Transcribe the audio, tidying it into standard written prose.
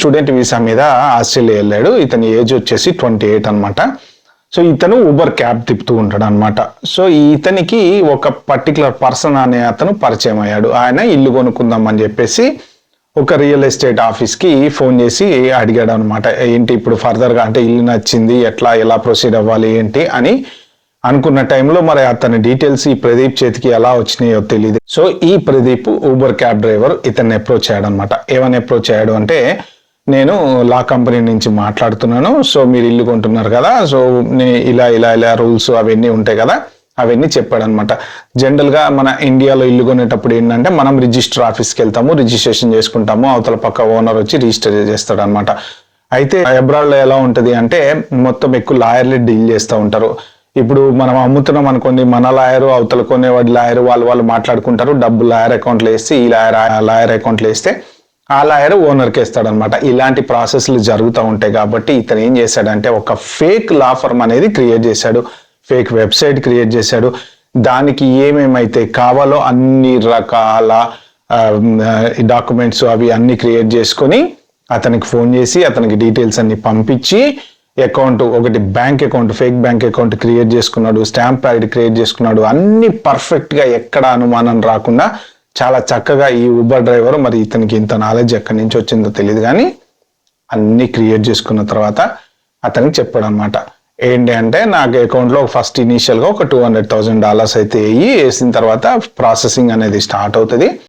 Student visa మీద Australia వెళ్ళాడు. ఇతని ఏజ్ వచ్చేసి 28 అనమాట. సో ఇతను ఊబర్ క్యాబ్ తిప్పుతూ ఉంటాడు అనమాట. సో ఇతనికి ఒక పర్టికులర్ పర్సన్ అనే అతను పరిచయం అయ్యాడు. ఆయన ఇల్లు కొనుక్కుందాం అని చెప్పేసి ఒక రియల్ ఎస్టేట్ ఆఫీస్కి ఫోన్ చేసి అడిగాడు అనమాట. ఏంటి ఇప్పుడు ఫర్దర్గా అంటే ఇల్లు నచ్చింది, ఎలా ప్రొసీడ్ అవ్వాలి ఏంటి అని అనుకున్న టైంలో మరి అతని డీటెయిల్స్ ఈ ప్రదీప్ చేతికి ఎలా వచ్చినాయో తెలియదు. సో ఈ ప్రదీప్ ఊబర్ క్యాబ్ డ్రైవర్ ఇతన్ని అప్రోచ్ అయ్యాడు అనమాట. ఏమని అప్రోచ్ అయ్యాడు అంటే, నేను లా కంపెనీ నుంచి మాట్లాడుతున్నాను. సో మీరు ఇల్లు కొంటున్నారు కదా, సో ఇలా రూల్స్ అవన్నీ ఉంటాయి కదా, అవన్నీ చెప్పాడు అనమాట. జనరల్గా మన ఇండియాలో ఇల్లు కొనేటప్పుడు ఏంటంటే మనం రిజిస్టర్ ఆఫీస్కి వెళ్తాము, రిజిస్ట్రేషన్ చేసుకుంటాము, అవతల పక్క ఓనర్ వచ్చి రిజిస్టర్ చేస్తాడు అనమాట. అయితే అబ్రాడ్లో ఎలా ఉంటుంది అంటే మొత్తం ఎక్కువ లాయర్లే డీల్ చేస్తూ ఉంటారు. ఇప్పుడు మనం అమ్ముతున్నాం అనుకోండి, మన లాయరు అవతల కొనేవాడి లాయరు వాళ్ళు మాట్లాడుకుంటారు. డబ్బు లాయర్ అకౌంట్లో వేస్తే ఈ లాయర్ అకౌంట్లో వేస్తే ఆ లాయర్ ఓనర్కి వేస్తాడనమాట. ఇలాంటి ప్రాసెస్లు జరుగుతూ ఉంటాయి. కాబట్టి ఇతను ఏం చేశాడంటే ఒక ఫేక్ లా ఫర్మ్ అనేది క్రియేట్ చేశాడు, ఫేక్ వెబ్సైట్ క్రియేట్ చేశాడు. దానికి ఏమేమైతే కావాలో అన్ని రకాల డాక్యుమెంట్స్ అవి అన్ని క్రియేట్ చేసుకొని అతనికి ఫోన్ చేసి అతనికి డీటెయిల్స్ అన్ని పంపించి అకౌంట్ ఒకటి bank account fake bank account create చేసుకున్నాడు, స్టాంప్ ప్యాడ్ క్రియేట్ చేసుకున్నాడు. అన్ని పర్ఫెక్ట్గా ఎక్కడ అనుమానం రాకుండా చాలా చక్కగా ఈ ఊబర్ డ్రైవర్, మరి ఇతనికి ఇంత నాలెడ్జ్ ఎక్కడి నుంచి వచ్చిందో తెలియదు కానీ అన్ని క్రియేట్ చేసుకున్న తర్వాత అతనికి చెప్పాడు అనమాట. ఏంటి అంటే నాకు అకౌంట్లో ఫస్ట్ ఇనీషియల్గా ఒక $200,000 అయితే వేసిన తర్వాత ప్రాసెసింగ్ అనేది స్టార్ట్ అవుతుంది.